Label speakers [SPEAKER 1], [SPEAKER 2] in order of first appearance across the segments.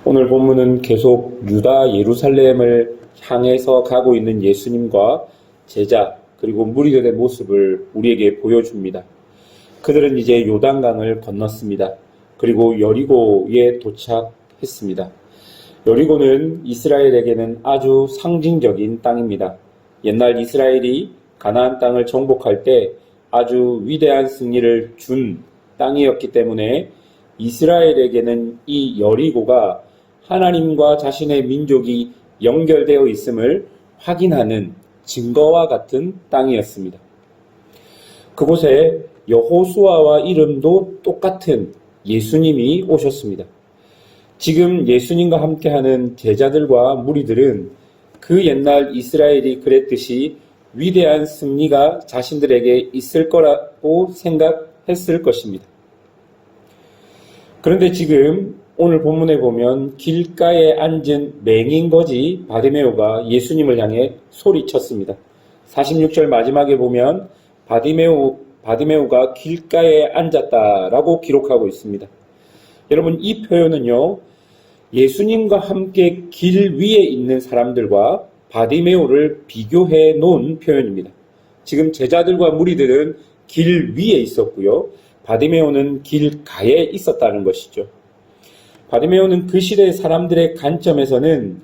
[SPEAKER 1] 오늘 본문은 계속 유다 예루살렘을 향해서 가고 있는 예수님과 제자 그리고 무리들의 모습을 우리에게 보여줍니다. 그들은 이제 요단강을 건넜습니다. 그리고 여리고에 도착했습니다. 여리고는 이스라엘에게는 아주 상징적인 땅입니다. 옛날 이스라엘이 가나안 땅을 정복할 때 아주 위대한 승리를 준 땅이었기 때문에 이스라엘에게는 이 여리고가 하나님과 자신의 민족이 연결되어 있음을 확인하는 증거와 같은 땅이었습니다. 그곳에 여호수아와 이름도 똑같은 예수님이 오셨습니다. 지금 예수님과 함께하는 제자들과 무리들은 그 옛날 이스라엘이 그랬듯이 위대한 승리가 자신들에게 있을 거라고 생각했을 것입니다. 그런데 지금 오늘 본문에 보면 길가에 앉은 맹인 거지 바디메오가 예수님을 향해 소리쳤습니다. 46절 마지막에 보면 바디메오가 길가에 앉았다라고 기록하고 있습니다. 여러분, 이 표현은요, 예수님과 함께 길 위에 있는 사람들과 바디메오를 비교해 놓은 표현입니다. 지금 제자들과 무리들은 길 위에 있었고요, 바디메오는 길가에 있었다는 것이죠. 바디메오는 그 시대 사람들의 관점에서는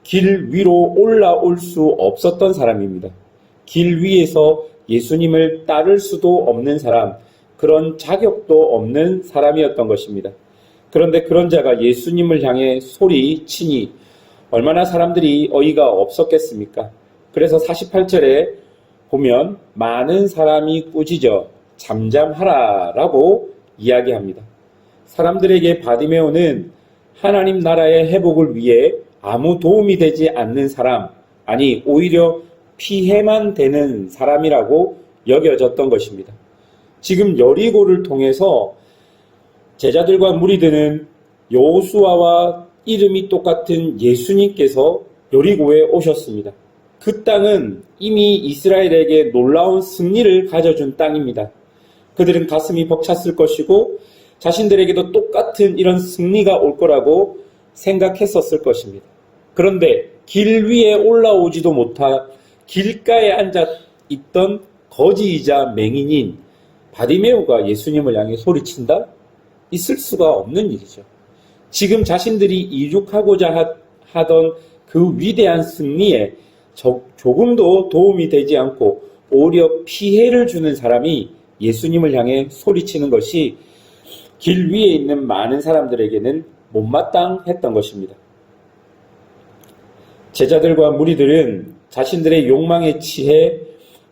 [SPEAKER 1] 길 위로 올라올 수 없었던 사람입니다. 길 위에서 예수님을 따를 수도 없는 사람, 그런 자격도 없는 사람이었던 것입니다. 그런데 그런 자가 예수님을 향해 소리치니 얼마나 사람들이 어이가 없었겠습니까? 그래서 48절에 보면 많은 사람이 꾸짖어 잠잠하라 라고 이야기합니다. 사람들에게 바디메오는 하나님 나라의 회복을 위해 아무 도움이 되지 않는 사람, 아니 오히려 피해만 되는 사람이라고 여겨졌던 것입니다. 지금 여리고를 통해서 제자들과 무리들은 여호수아와 이름이 똑같은 예수님께서 여리고에 오셨습니다. 그 땅은 이미 이스라엘에게 놀라운 승리를 가져준 땅입니다. 그들은 가슴이 벅찼을 것이고 자신들에게도 똑같은 이런 승리가 올 거라고 생각했었을 것입니다. 그런데 길 위에 올라오지도 못한 길가에 앉아 있던 거지이자 맹인인 바디메오가 예수님을 향해 소리친다? 있을 수가 없는 일이죠. 지금 자신들이 이룩하고자 하던 그 위대한 승리에 조금도 도움이 되지 않고 오히려 피해를 주는 사람이 예수님을 향해 소리치는 것이 길 위에 있는 많은 사람들에게는 못마땅했던 것입니다. 제자들과 무리들은 자신들의 욕망에 취해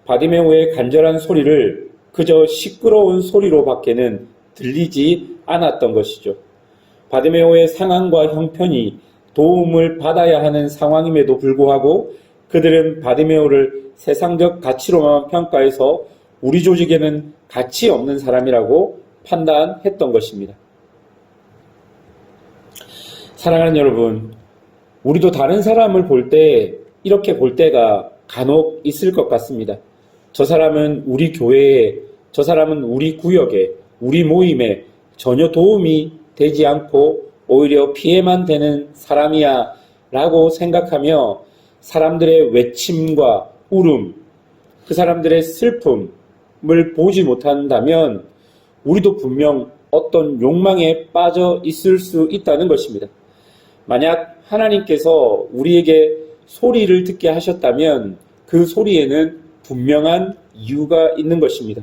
[SPEAKER 1] 바디메오의 간절한 소리를 그저 시끄러운 소리로 밖에는 들리지 않았던 것이죠. 바디메오의 상황과 형편이 도움을 받아야 하는 상황임에도 불구하고 그들은 바디메오를 세상적 가치로만 평가해서 우리 조직에는 가치 없는 사람이라고 판단했던 것입니다. 사랑하는 여러분, 우리도 다른 사람을 볼 때 이렇게 볼 때가 간혹 있을 것 같습니다. 저 사람은 우리 교회에, 저 사람은 우리 구역에, 우리 모임에 전혀 도움이 되지 않고 오히려 피해만 되는 사람이야 라고 생각하며 사람들의 외침과 울음, 그 사람들의 슬픔을 보지 못한다면 우리도 분명 어떤 욕망에 빠져 있을 수 있다는 것입니다. 만약 하나님께서 우리에게 소리를 듣게 하셨다면 그 소리에는 분명한 이유가 있는 것입니다.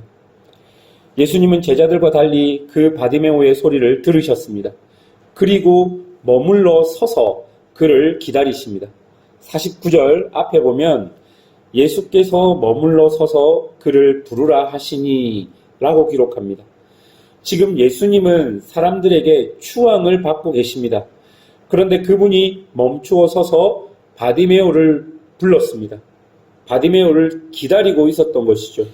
[SPEAKER 1] 예수님은 제자들과 달리 그 바디메오의 소리를 들으셨습니다. 그리고 머물러 서서 그를 기다리십니다. 49절 앞에 보면 예수께서 머물러 서서 그를 부르라 하시니 라고 기록합니다. 지금 예수님은 사람들에게 추앙을 받고 계십니다. 그런데 그분이 멈추어 서서 바디메오를 불렀습니다. 바디메오를 기다리고 있었던 것이죠.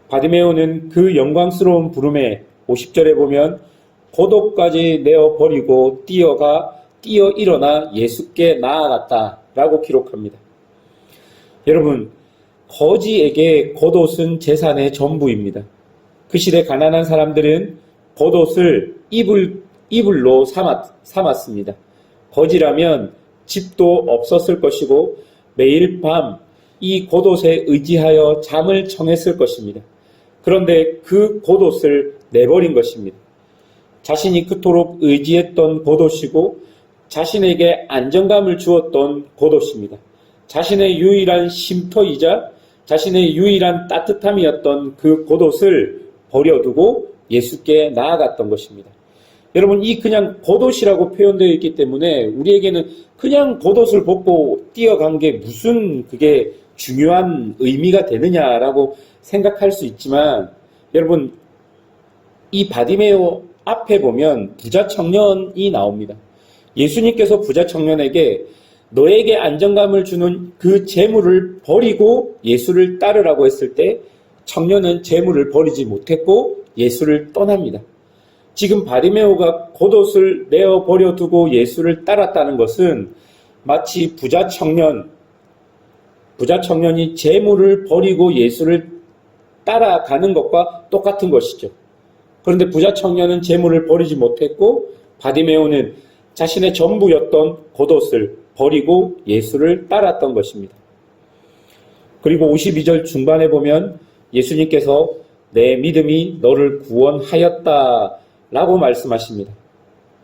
[SPEAKER 1] 바디메오는 그 영광스러운 부름에 50절에 보면 고독까지 내어버리고 뛰어 일어나 예수께 나아갔다 라고 기록합니다. 여러분, 거지에게 겉옷은 재산의 전부입니다. 그 시대 가난한 사람들은 겉옷을 이불로 삼았습니다. 거지라면 집도 없었을 것이고 매일 밤 이 겉옷에 의지하여 잠을 청했을 것입니다. 그런데 그 겉옷을 내버린 것입니다. 자신이 그토록 의지했던 겉옷이고 자신에게 안정감을 주었던 겉옷입니다. 자신의 유일한 쉼터이자 자신의 유일한 따뜻함이었던 그 겉옷을 버려두고 예수께 나아갔던 것입니다. 여러분, 이 그냥 겉옷이라고 표현되어 있기 때문에 우리에게는 그냥 겉옷을 벗고 뛰어간 게 무슨 그게 중요한 의미가 되느냐라고 생각할 수 있지만, 여러분, 이 바디메오 앞에 보면 부자 청년이 나옵니다. 예수님께서 부자 청년에게 너에게 안정감을 주는 그 재물을 버리고 예수를 따르라고 했을 때 청년은 재물을 버리지 못했고 예수를 떠납니다. 지금 바디메오가 겉옷을 내어 버려두고 예수를 따랐다는 것은 마치 부자 청년이 재물을 버리고 예수를 따라가는 것과 똑같은 것이죠. 그런데 부자 청년은 재물을 버리지 못했고 바디메오는 자신의 전부였던 겉옷을 버리고 예수를 따랐던 것입니다. 그리고 52절 중반에 보면 예수님께서 내 믿음이 너를 구원하였다 라고 말씀하십니다.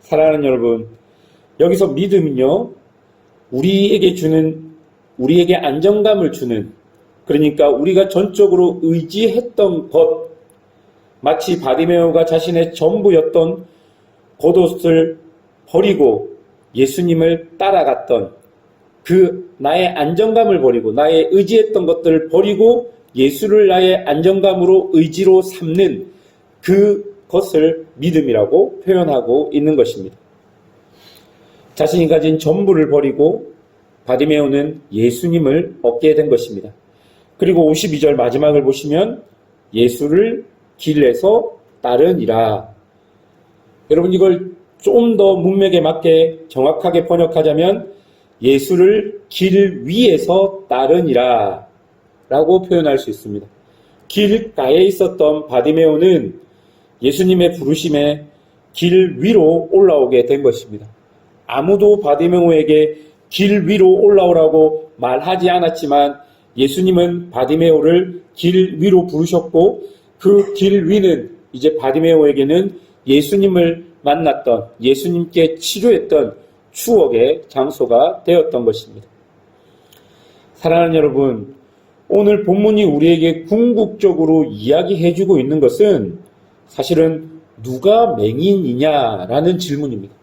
[SPEAKER 1] 사랑하는 여러분, 여기서 믿음은요, 우리에게 안정감을 주는, 그러니까 우리가 전적으로 의지했던 것, 마치 바디메오가 자신의 전부였던 겉옷을 버리고 예수님을 따라갔던 그 나의 안정감을 버리고 나의 의지했던 것들을 버리고 예수를 나의 안정감으로 의지로 삼는 그것을 믿음이라고 표현하고 있는 것입니다. 자신이 가진 전부를 버리고 바디메오는 예수님을 얻게 된 것입니다. 그리고 52절 마지막을 보시면 예수를 길에서 따르니라. 여러분, 이걸 좀 더 문맥에 맞게 정확하게 번역하자면 예수를 길 위에서 따르니라 라고 표현할 수 있습니다. 길가에 있었던 바디메오는 예수님의 부르심에 길 위로 올라오게 된 것입니다. 아무도 바디메오에게 길 위로 올라오라고 말하지 않았지만 예수님은 바디메오를 길 위로 부르셨고 그 길 위는 이제 바디메오에게는 예수님을 만났던, 예수님께 치료했던 추억의 장소가 되었던 것입니다. 사랑하는 여러분, 오늘 본문이 우리에게 궁극적으로 이야기해주고 있는 것은 사실은 누가 맹인이냐라는 질문입니다.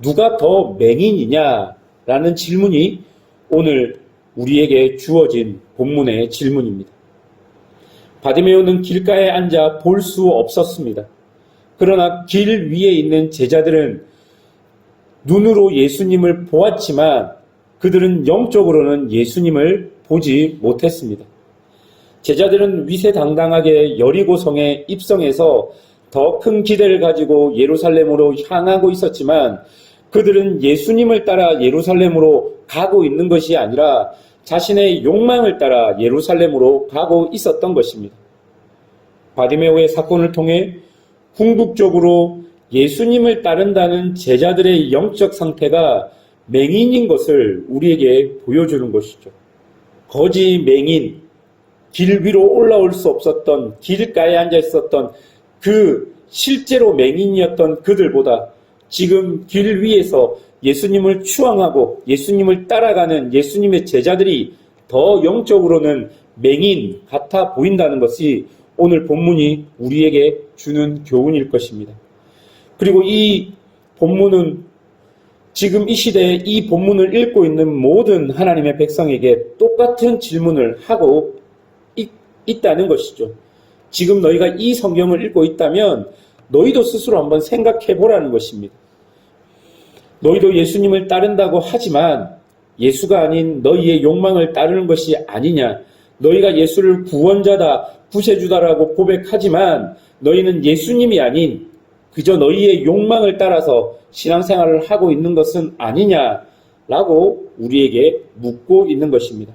[SPEAKER 1] 누가 더 맹인이냐라는 질문이 오늘 우리에게 주어진 본문의 질문입니다. 바디메오는 길가에 앉아 볼 수 없었습니다. 그러나 길 위에 있는 제자들은 눈으로 예수님을 보았지만 그들은 영적으로는 예수님을 보지 못했습니다. 제자들은 위세당당하게 여리고성에 입성해서 더 큰 기대를 가지고 예루살렘으로 향하고 있었지만 그들은 예수님을 따라 예루살렘으로 가고 있는 것이 아니라 자신의 욕망을 따라 예루살렘으로 가고 있었던 것입니다. 바디메오의 사건을 통해 궁극적으로 예수님을 따른다는 제자들의 영적 상태가 맹인인 것을 우리에게 보여주는 것이죠. 거지 맹인, 길 위로 올라올 수 없었던, 길가에 앉아 있었던 그 실제로 맹인이었던 그들보다 지금 길 위에서 예수님을 추앙하고 예수님을 따라가는 예수님의 제자들이 더 영적으로는 맹인 같아 보인다는 것이 오늘 본문이 우리에게 주는 교훈일 것입니다. 그리고 이 본문은 지금 이 시대에 이 본문을 읽고 있는 모든 하나님의 백성에게 똑같은 질문을 하고 있다는 것이죠. 지금 너희가 이 성경을 읽고 있다면 너희도 스스로 한번 생각해 보라는 것입니다. 너희도 예수님을 따른다고 하지만 예수가 아닌 너희의 욕망을 따르는 것이 아니냐. 너희가 예수를 구원자다, 구세주다라고 고백하지만 너희는 예수님이 아닌 그저 너희의 욕망을 따라서 신앙생활을 하고 있는 것은 아니냐라고 우리에게 묻고 있는 것입니다.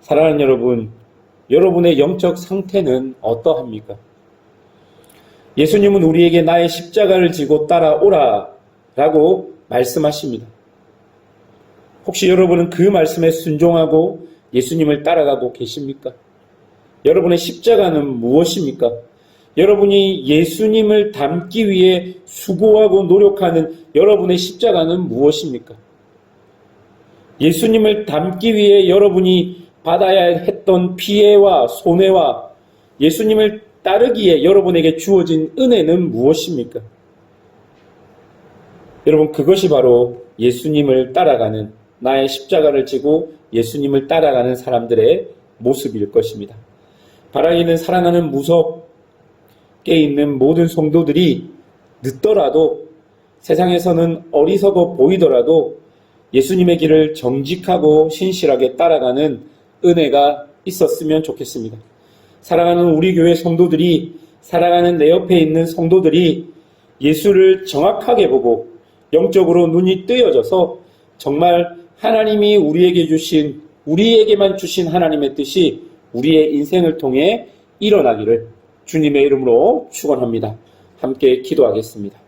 [SPEAKER 1] 사랑하는 여러분, 여러분의 영적 상태는 어떠합니까? 예수님은 우리에게 나의 십자가를 지고 따라오라 라고 말씀하십니다. 혹시 여러분은 그 말씀에 순종하고 예수님을 따라가고 계십니까? 여러분의 십자가는 무엇입니까? 여러분이 예수님을 닮기 위해 수고하고 노력하는 여러분의 십자가는 무엇입니까? 예수님을 닮기 위해 여러분이 받아야 했던 피해와 손해와 예수님을 따르기에 여러분에게 주어진 은혜는 무엇입니까? 여러분, 그것이 바로 예수님을 따라가는, 나의 십자가를 지고 예수님을 따라가는 사람들의 모습일 것입니다. 바라기는 사랑하는 무섭게 있는 모든 성도들이 늦더라도, 세상에서는 어리석어 보이더라도 예수님의 길을 정직하고 신실하게 따라가는 은혜가 있었으면 좋겠습니다. 사랑하는 우리 교회 성도들이, 사랑하는 내 옆에 있는 성도들이 예수를 정확하게 보고 영적으로 눈이 뜨여져서 정말 하나님이 우리에게만 주신 하나님의 뜻이 우리의 인생을 통해 일어나기를 주님의 이름으로 축원합니다. 함께 기도하겠습니다.